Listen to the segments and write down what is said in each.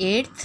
8th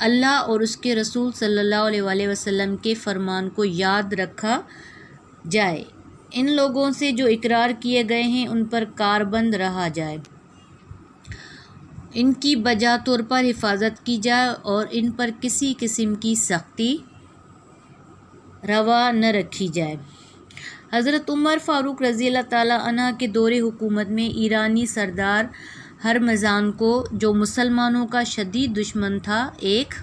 اللہ اور اس کے رسول صلی اللہ علیہ وآلہ وسلم کے فرمان کو یاد رکھا جائے، ان لوگوں سے جو اقرار کیے گئے ہیں ان پر کاربند رہا جائے، ان کی بجا طور پر حفاظت کی جائے اور ان پر کسی قسم کی سختی روا نہ رکھی جائے۔ حضرت عمر فاروق رضی اللہ تعالیٰ عنہ کے دور حکومت میں ایرانی سردار ہرمزان کو، جو مسلمانوں کا شدید دشمن تھا، ایک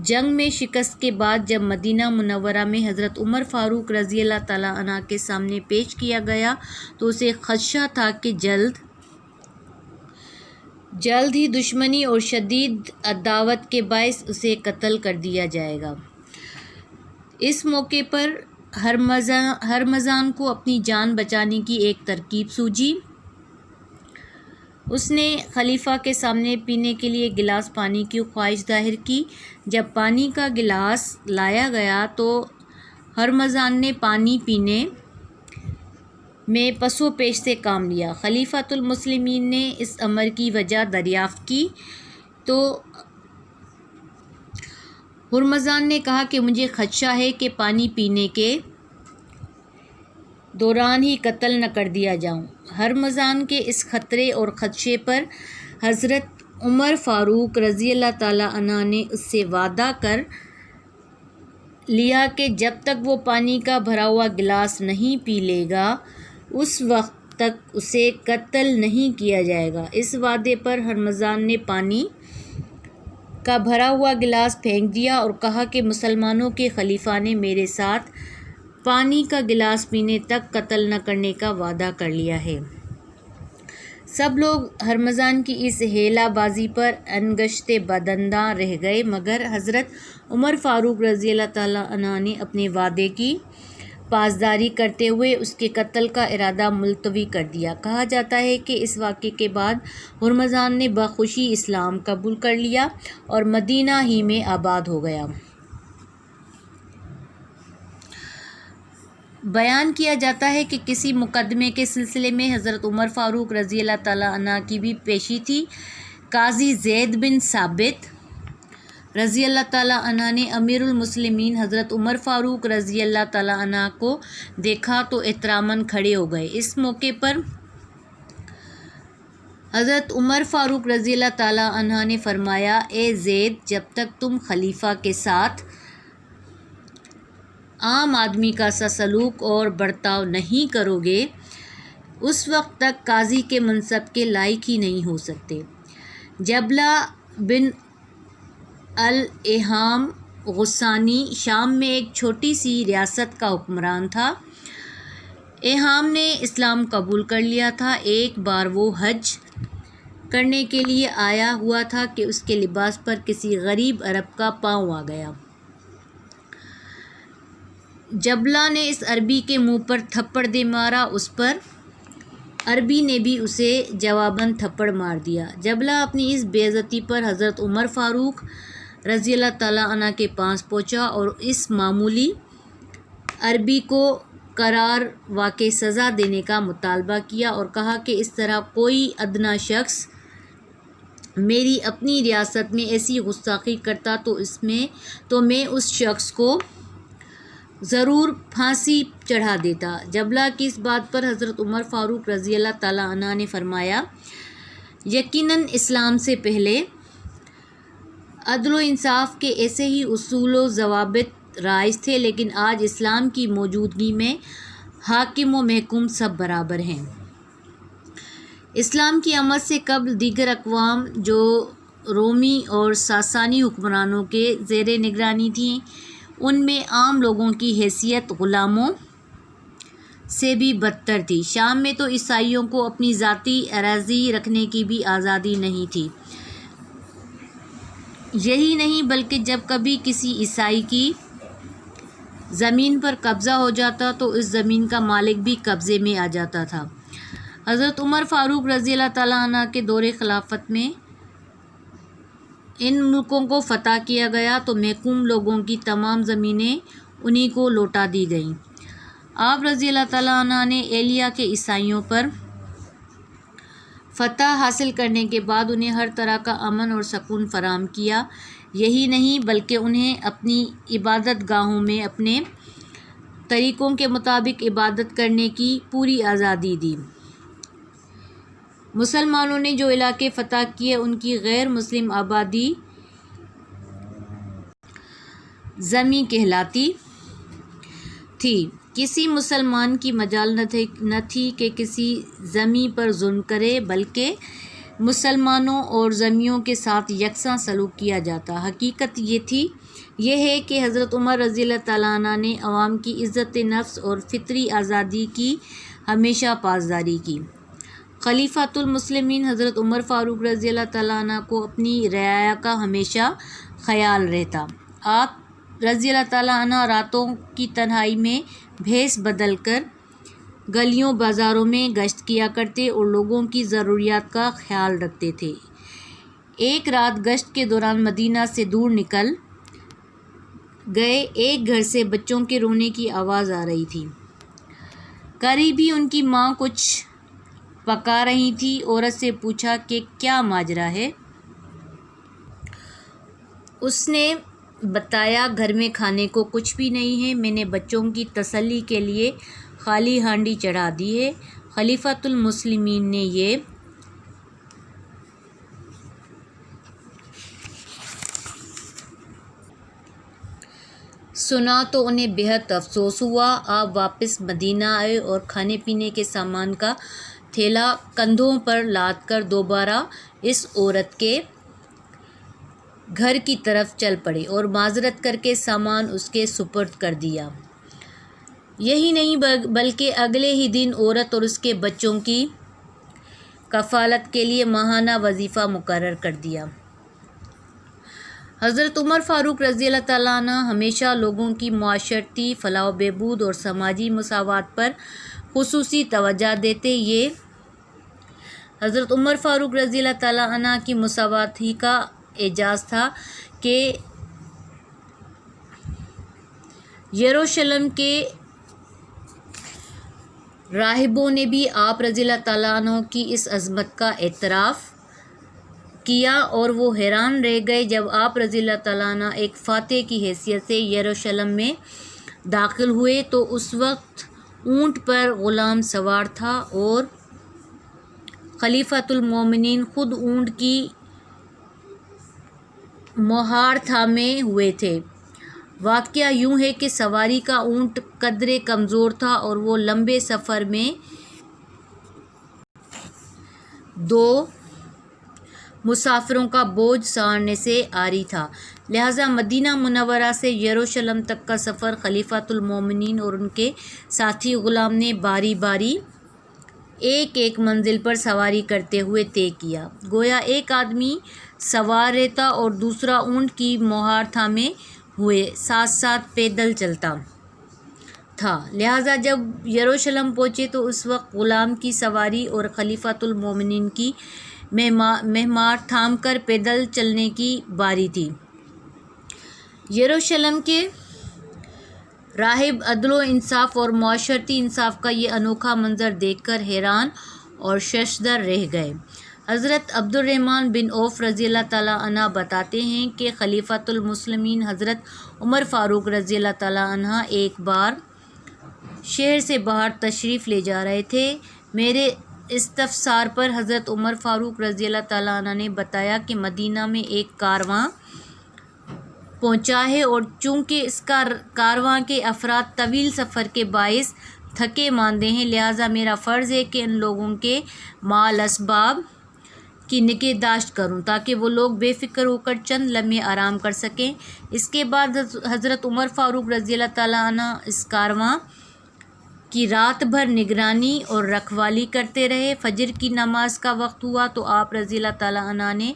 جنگ میں شکست کے بعد جب مدینہ منورہ میں حضرت عمر فاروق رضی اللہ تعالیٰ عنہ کے سامنے پیش کیا گیا تو اسے خدشہ تھا کہ جلد ہی دشمنی اور شدید عداوت کے باعث اسے قتل کر دیا جائے گا۔ اس موقع پر ہرمزان کو اپنی جان بچانے کی ایک ترکیب سوجھی۔ اس نے خلیفہ کے سامنے پینے کے لیے گلاس پانی کی خواہش ظاہر کی۔ جب پانی کا گلاس لایا گیا تو ہرمزان نے پانی پینے میں پس و پیش سے کام لیا۔ خلیفۃ المسلمین نے اس امر کی وجہ دریافت کی تو ہرمزان نے کہا کہ مجھے خدشہ ہے کہ پانی پینے کے دوران ہی قتل نہ کر دیا جاؤں۔ ہرمزان کے اس خطرے اور خدشے پر حضرت عمر فاروق رضی اللہ تعالیٰ عنہ نے اس سے وعدہ کر لیا کہ جب تک وہ پانی کا بھرا ہوا گلاس نہیں پی لے گا اس وقت تک اسے قتل نہیں کیا جائے گا۔ اس وعدے پر ہرمزان نے پانی کا بھرا ہوا گلاس پھینک دیا اور کہا کہ مسلمانوں کے خلیفہ نے میرے ساتھ پانی کا گلاس پینے تک قتل نہ کرنے کا وعدہ کر لیا ہے۔ سب لوگ ہرمزان کی اس ہیلہ بازی پر انگشت بدنداں رہ گئے، مگر حضرت عمر فاروق رضی اللہ تعالیٰ عنہ نے اپنے وعدے کی پاسداری کرتے ہوئے اس کے قتل کا ارادہ ملتوی کر دیا۔ کہا جاتا ہے کہ اس واقعے کے بعد ہرمزان نے بخوشی اسلام قبول کر لیا اور مدینہ ہی میں آباد ہو گیا۔ بیان کیا جاتا ہے کہ کسی مقدمے کے سلسلے میں حضرت عمر فاروق رضی اللہ تعالیٰ عنہ کی بھی پیشی تھی۔ قاضی زید بن ثابت رضی اللہ تعالیٰ عنہ نے امیر المسلمین حضرت عمر فاروق رضی اللہ تعالیٰ عنہ کو دیکھا تو احتراماً کھڑے ہو گئے۔ اس موقع پر حضرت عمر فاروق رضی اللہ تعالیٰ عنہ نے فرمایا، اے زید، جب تک تم خلیفہ کے ساتھ عام آدمی کا سا سلوک اور برتاؤ نہیں کرو گے اس وقت تک قاضی کے منصب کے لائق ہی نہیں ہو سکتے۔ جبلہ بن الاہام غسانی شام میں ایک چھوٹی سی ریاست کا حکمران تھا۔ اہام نے اسلام قبول کر لیا تھا۔ ایک بار وہ حج کرنے کے لیے آیا ہوا تھا کہ اس کے لباس پر کسی غریب عرب کا پاؤں آ گیا۔ جبلہ نے اس عربی کے منہ پر تھپڑ دے مارا، اس پر عربی نے بھی اسے جواباً تھپڑ مار دیا۔ جبلہ اپنی اس بے عزتی پر حضرت عمر فاروق رضی اللہ تعالیٰ عنہ کے پاس پہنچا اور اس معمولی عربی کو قرار واقع سزا دینے کا مطالبہ کیا اور کہا کہ اس طرح کوئی ادنیٰ شخص میری اپنی ریاست میں ایسی گستاخی کرتا تو میں اس شخص کو ضرور پھانسی چڑھا دیتا۔ جبلہ کی اس بات پر حضرت عمر فاروق رضی اللہ تعالیٰ عنہ نے فرمایا، یقیناً اسلام سے پہلے عدل و انصاف کے ایسے ہی اصول و ضوابط رائج تھے، لیکن آج اسلام کی موجودگی میں حاکم و محکوم سب برابر ہیں۔ اسلام کی آمد سے قبل دیگر اقوام جو رومی اور ساسانی حکمرانوں کے زیر نگرانی تھیں، ان میں عام لوگوں کی حیثیت غلاموں سے بھی بدتر تھی۔ شام میں تو عیسائیوں کو اپنی ذاتی اراضی رکھنے کی بھی آزادی نہیں تھی۔ یہی نہیں بلکہ جب کبھی کسی عیسائی کی زمین پر قبضہ ہو جاتا تو اس زمین کا مالک بھی قبضے میں آ جاتا تھا۔ حضرت عمر فاروق رضی اللہ تعالیٰ عنہ کے دور خلافت میں ان ملکوں کو فتح کیا گیا تو محکوم لوگوں کی تمام زمینیں انہی کو لوٹا دی گئیں۔ آپ رضی اللہ تعالیٰ عنہ نے ایلیا کے عیسائیوں پر فتح حاصل کرنے کے بعد انہیں ہر طرح کا امن اور سکون فراہم کیا۔ یہی نہیں بلکہ انہیں اپنی عبادت گاہوں میں اپنے طریقوں کے مطابق عبادت کرنے کی پوری آزادی دی۔ مسلمانوں نے جو علاقے فتح کیے ان کی غیر مسلم آبادی ذمی کہلاتی تھی۔ کسی مسلمان کی مجال نہ تھی کہ کسی ذمی پر ظلم کرے، بلکہ مسلمانوں اور ذمیوں کے ساتھ یکساں سلوک کیا جاتا۔ حقیقت یہ ہے کہ حضرت عمر رضی اللہ تعالیٰ عنہ نے عوام کی عزت نفس اور فطری آزادی کی ہمیشہ پاسداری کی۔ خلیفۃ المسلمین حضرت عمر فاروق رضی اللہ تعالیٰ عنہ کو اپنی رعایا کا ہمیشہ خیال رہتا۔ آپ رضی اللہ تعالیٰ عنہ راتوں کی تنہائی میں بھیس بدل کر گلیوں بازاروں میں گشت کیا کرتے اور لوگوں کی ضروریات کا خیال رکھتے تھے۔ ایک رات گشت کے دوران مدینہ سے دور نکل گئے ایک گھر سے بچوں کے رونے کی آواز آ رہی تھی۔ قریب ہی ان کی ماں کچھ پکا رہی تھی۔ عورت سے پوچھا کہ کیا ماجرا ہے؟ اس نے بتایا گھر میں کھانے کو کچھ بھی نہیں ہے، میں نے بچوں کی تسلی کے لیے خالی ہانڈی چڑھا دی ہے۔ خلیفۃ المسلمین نے یہ سنا تو انہیں بہت افسوس ہوا۔ آپ واپس مدینہ آئے اور کھانے پینے کے سامان کا تھیلا کندھوں پر لاد کر دوبارہ اس عورت کے گھر کی طرف چل پڑے اور معذرت کر کے سامان اس کے سپرد کر دیا۔ یہی نہیں بلکہ اگلے ہی دن عورت اور اس کے بچوں کی کفالت کے لیے ماہانہ وظیفہ مقرر کر دیا۔ حضرت عمر فاروق رضی اللہ تعالیٰ عنہ ہمیشہ لوگوں کی معاشرتی فلاح و بہبود اور سماجی مساوات پر خصوصی توجہ دیتے۔ یہ حضرت عمر فاروق رضی اللہ تعالیٰ عنہ کی مساوات ہی کا اعجاز تھا کہ یروشلم کے راہبوں نے بھی آپ رضی اللہ تعالیٰ عنہ کی اس عظمت کا اعتراف کیا اور وہ حیران رہ گئے جب آپ رضی اللہ تعالیٰ عنہ ایک فاتح کی حیثیت سے یروشلم میں داخل ہوئے تو اس وقت اونٹ پر غلام سوار تھا اور خلیفۃ المومنین خود اونٹ کی مہار تھامے ہوئے تھے۔ واقعہ یوں ہے کہ سواری کا اونٹ قدرے کمزور تھا اور وہ لمبے سفر میں دو مسافروں کا بوجھ سہارنے سے عاری تھا، لہٰذا مدینہ منورہ سے یروشلم تک کا سفر خلیفۃ المومنین اور ان کے ساتھی غلام نے باری باری ایک منزل پر سواری کرتے ہوئے طے کیا، گویا ایک آدمی سوار رہتا اور دوسرا اونٹ کی مہار تھامے ہوئے ساتھ ساتھ پیدل چلتا تھا۔ لہٰذا جب یروشلم پہنچے تو اس وقت غلام کی سواری اور خلیفۃ المومنین کی مہمار تھام کر پیدل چلنے کی باری تھی۔ یروشلم کے راہب عدل و انصاف اور معاشرتی انصاف کا یہ انوکھا منظر دیکھ کر حیران اور ششدر رہ گئے۔ حضرت عبد الرحمن بن عوف رضی اللہ تعالیٰ عنہ بتاتے ہیں کہ خلیفۃ المسلمین حضرت عمر فاروق رضی اللہ تعالیٰ عنہ ایک بار شہر سے باہر تشریف لے جا رہے تھے۔ میرے استفسار پر حضرت عمر فاروق رضی اللہ تعالیٰ عنہ نے بتایا کہ مدینہ میں ایک کارواں پہنچا ہے اور چونکہ اس کارواں کے افراد طویل سفر کے باعث تھکے ماندے ہیں، لہٰذا میرا فرض ہے کہ ان لوگوں کے مال اسباب کی نگہداشت کروں تاکہ وہ لوگ بے فکر ہو کر چند لمحے آرام کر سکیں۔ اس کے بعد حضرت عمر فاروق رضی اللہ تعالیٰ عنہ اس کارواں کی رات بھر نگرانی اور رکھوالی کرتے رہے۔ فجر کی نماز کا وقت ہوا تو آپ رضی اللہ تعالیٰ عنہ نے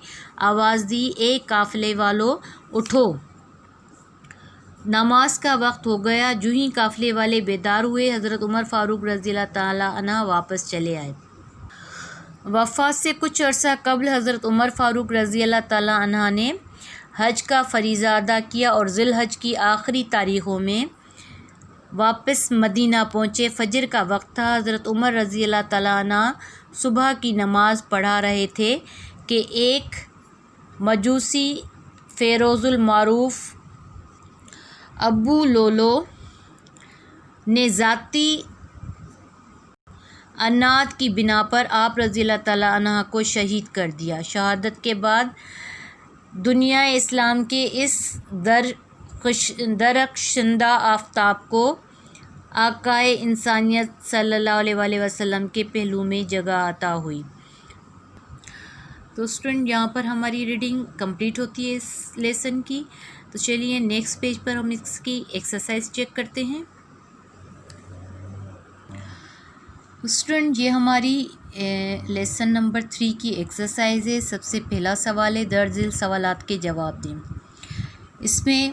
آواز دی، اے قافلے والو اٹھو، نماز کا وقت ہو گیا۔ جو ہی قافلے والے بیدار ہوئے، حضرت عمر فاروق رضی اللہ تعالیٰ عنہ واپس چلے آئے۔ وفات سے کچھ عرصہ قبل حضرت عمر فاروق رضی اللہ تعالیٰ عنہ نے حج کا فریضہ ادا کیا اور ذی الحج کی آخری تاریخوں میں واپس مدینہ پہنچے۔ فجر کا وقت تھا۔ حضرت عمر رضی اللہ تعالیٰ عنہ صبح کی نماز پڑھا رہے تھے کہ ایک مجوسی فیروز المعروف ابو لولو نے ذاتی عناد کی بنا پر آپ رضی اللہ تعالیٰ عنہ کو شہید کر دیا۔ شہادت کے بعد دنیا اسلام کے اس درخشندہ آفتاب کو آقائے انسانیت صلی اللہ علیہ وآلہ وسلم کے پہلو میں جگہ عطا ہوئی۔ تو اسٹوڈنٹ یہاں پر ہماری ریڈنگ کمپلیٹ ہوتی ہے اس لیسن کی۔ تو چلیے نیکسٹ پیج پر ہم اس کی ایکسرسائز چیک کرتے ہیں۔ اسٹوڈنٹ یہ ہماری لیسن نمبر 3 کی ایکسرسائز ہے۔ سب سے پہلا سوال ہے درج ذیل سوالات کے جواب دیں۔ اس میں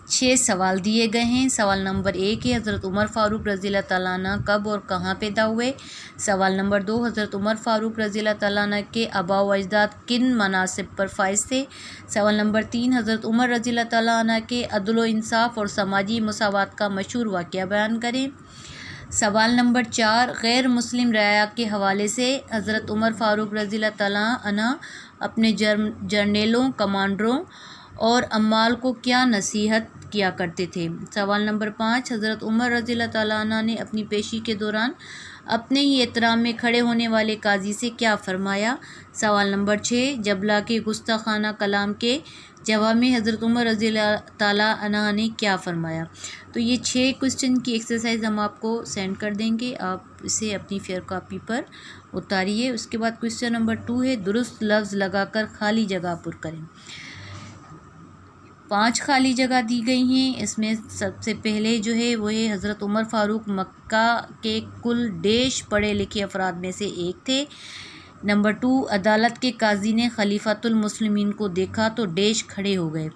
6 سوال دیے گئے ہیں۔ سوال نمبر 1 ہے حضرت عمر فاروق رضی اللہ تعالیٰ عنہ کب اور کہاں پیدا ہوئے؟ سوال نمبر 2 حضرت عمر فاروق رضی اللہ تعالیٰ عنہ کے آباء و اجداد کن مناصب پر فائز تھے؟ سوال نمبر 3 حضرت عمر رضی اللہ تعالیٰ عنہ کے عدل و انصاف اور سماجی مساوات کا مشہور واقعہ بیان کریں۔ سوال نمبر 4 غیر مسلم رعایا کے حوالے سے حضرت عمر فاروق رضی اللہ تعالیٰ عنہ اپنے جرنیلوں، کمانڈروں اور عمال کو کیا نصیحت کیا کرتے تھے؟ سوال نمبر 5 حضرت عمر رضی اللہ تعالیٰ عنہ نے اپنی پیشی کے دوران اپنے ہی احترام میں کھڑے ہونے والے قاضی سے کیا فرمایا؟ سوال نمبر 6 جبلہ کے گستاخانہ کلام کے جواب میں حضرت عمر رضی اللہ تعالیٰ عنہ نے کیا فرمایا؟ تو یہ 6 کوسچن کی ایکسرسائز ہم آپ کو سینڈ کر دیں گے، آپ اسے اپنی فیئر کاپی پر اتاریے۔ اس کے بعد کوسچن نمبر 2 ہے درست لفظ لگا کر خالی جگہ پر کریں۔ 5 خالی جگہ دی گئی ہیں۔ اس میں سب سے پہلے جو ہے وہ ہے حضرت عمر فاروق مکہ کے کل ڈیش پڑھے لکھے افراد میں سے ایک تھے۔ نمبر 2 عدالت کے قاضی نے خلیفۃ المسلمین کو دیکھا تو ڈیش کھڑے ہو گئے۔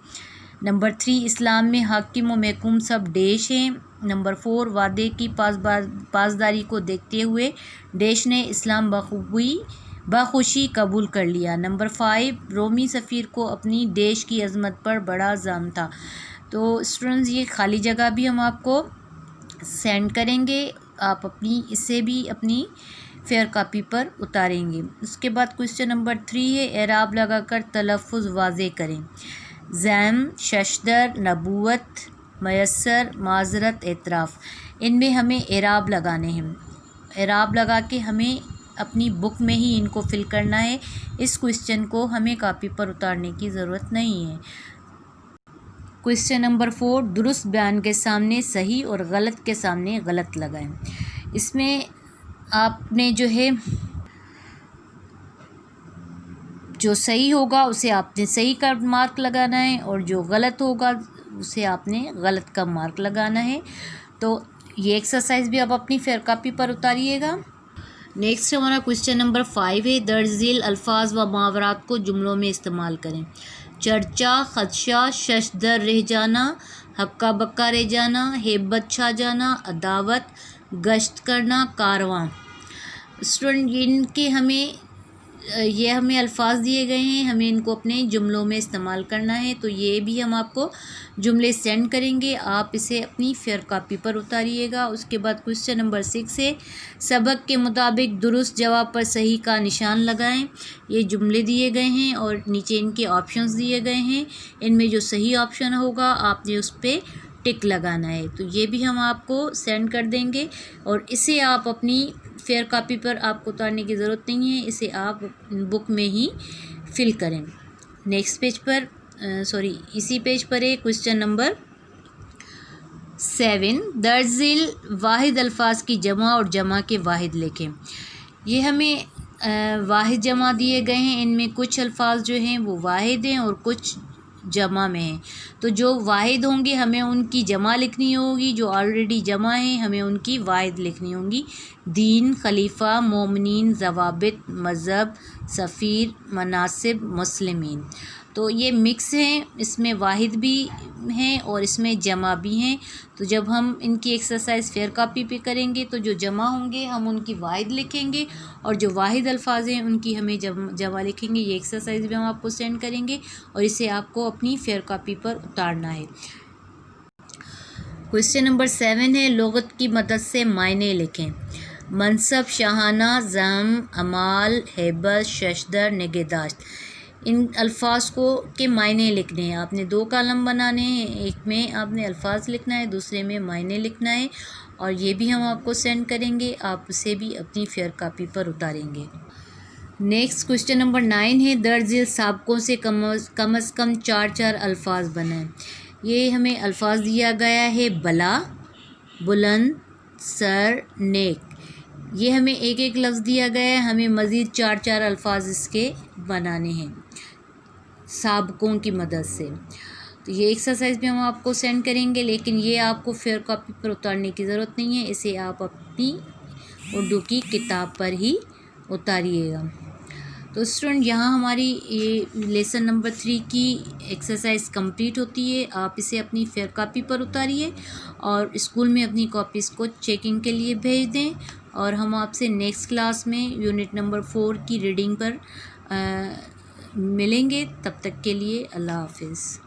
نمبر 3 اسلام میں حاکم و محکوم سب ڈیش ہیں۔ نمبر 4 وعدے کی پاسداری کو دیکھتے ہوئے ڈیش نے اسلام بخوشی قبول کر لیا۔ نمبر 5 رومی سفیر کو اپنی ڈیش کی عظمت پر بڑا ظلم تھا۔ تو اسٹوڈنٹس یہ خالی جگہ بھی ہم آپ کو سینڈ کریں گے، آپ اسے بھی اپنی فیئر کاپی پر اتاریں گے۔ اس کے بعد کوسچن نمبر 3 ہے اعراب لگا کر تلفظ واضح کریں۔ زعم، ششدر، نبوت، میسر، معذرت، اعتراف، ان میں ہمیں اعراب لگانے ہیں۔ اعراب لگا کے ہمیں اپنی بک میں ہی ان کو فل کرنا ہے۔ اس کوسچن کو ہمیں کاپی پر اتارنے کی ضرورت نہیں ہے۔ کوسچن نمبر 4 درست بیان کے سامنے صحیح اور غلط کے سامنے غلط لگائیں۔ اس میں آپ نے جو ہے جو صحیح ہوگا اسے آپ نے صحیح کا مارک لگانا ہے اور جو غلط ہوگا اسے آپ نے غلط کا مارک لگانا ہے۔ تو یہ ایکسرسائز بھی آپ اپنی فیئر کاپی پر اتاریے گا۔ نیکسٹ ہمارا کوسچن نمبر 5 ہے درج ذیل الفاظ و محاورات کو جملوں میں استعمال کریں۔ چرچا، خدشہ، ششدر رہ جانا، ہکا بکا رہ جانا، ہیبت چھا جانا، عداوت، گشت کرنا، کارواں۔ اسٹوڈنٹ ان کے ہمیں الفاظ دیے گئے ہیں، ہمیں ان کو اپنے جملوں میں استعمال کرنا ہے۔ تو یہ بھی ہم آپ کو جملے سینڈ کریں گے، آپ اسے اپنی فیئر کاپی پر اتاریے گا۔ اس کے بعد کوسچن نمبر 6 ہے سبق کے مطابق درست جواب پر صحیح کا نشان لگائیں۔ یہ جملے دیے گئے ہیں اور نیچے ان کے آپشنز دیے گئے ہیں، ان میں جو صحیح آپشن ہوگا آپ نے اس پہ ٹک لگانا ہے۔ تو یہ بھی ہم آپ کو سینڈ کر دیں گے اور اسے آپ اپنی فیئر کاپی پر آپ کو اتارنے کی ضرورت نہیں ہے، اسے آپ بک میں ہی فل کریں۔ نیکسٹ پیج پر اسی پیج پر ہے کوسچن نمبر 7 درج ذیل واحد الفاظ کی جمع اور جمع کے واحد لکھیں۔ یہ ہمیں واحد جمع دیے گئے ہیں، ان میں کچھ الفاظ جو ہیں وہ واحد ہیں اور کچھ جمع میں ہیں۔ تو جو واحد ہوں گے ہمیں ان کی جمع لکھنی ہوگی، جو آلریڈی جمع ہیں ہمیں ان کی واحد لکھنی ہوں گی۔ دین، خلیفہ، مومنین، ضوابط، مذہب، سفیر، مناصب، مسلمین۔ تو یہ مکس ہیں، اس میں واحد بھی ہیں اور اس میں جمع بھی ہیں۔ تو جب ہم ان کی ایکسرسائز فیئر کاپی پہ کریں گے تو جو جمع ہوں گے ہم ان کی واحد لکھیں گے اور جو واحد الفاظ ہیں ان کی ہمیں جمع لکھیں گے۔ یہ ایکسرسائز بھی ہم آپ کو سینڈ کریں گے اور اسے آپ کو اپنی فیئر کاپی پر اتارنا ہے۔ کوسچن نمبر 7 ہے لغت کی مدد سے معنی لکھیں۔ منصب، شاہانہ، ضم، امال، ہیبت، ششدر، نگہداشت۔ ان الفاظ کے معنی لکھنے ہیں، آپ نے 2 کالم بنانے ہیں، ایک میں آپ نے الفاظ لکھنا ہے، دوسرے میں معنی لکھنا ہے، اور یہ بھی ہم آپ کو سینڈ کریں گے، آپ اسے بھی اپنی فیئر کاپی پر اتاریں گے۔ نیکسٹ کوشچن نمبر 9 ہے، درج ذیل سابقوں سے کم از کم 4 الفاظ بنائیں۔ یہ ہمیں الفاظ دیا گیا ہے، بلا، بلند، سر، نیک۔ یہ ہمیں ایک لفظ دیا گیا ہے، ہمیں مزید 4 الفاظ اس کے بنانے ہیں سابقوں کی مدد سے۔ تو یہ ایکسرسائز بھی ہم آپ کو سینڈ کریں گے، لیکن یہ آپ کو فیئر کاپی پر اتارنے کی ضرورت نہیں ہے، اسے آپ اپنی اردو کی کتاب پر ہی اتاریے گا۔ تو اسٹوڈنٹ، یہاں ہماری یہ لیسن نمبر 3 کی ایکسرسائز کمپلیٹ ہوتی ہے، آپ اسے اپنی فیئر کاپی پر اتاریے اور اسکول میں اپنی کاپیز کو چیکنگ کے لیے بھیج دیں، اور ہم آپ سے نیکسٹ کلاس میں یونٹ نمبر 4 کی ریڈنگ پر ملیں گے۔ تب تک کے لیے اللہ حافظ۔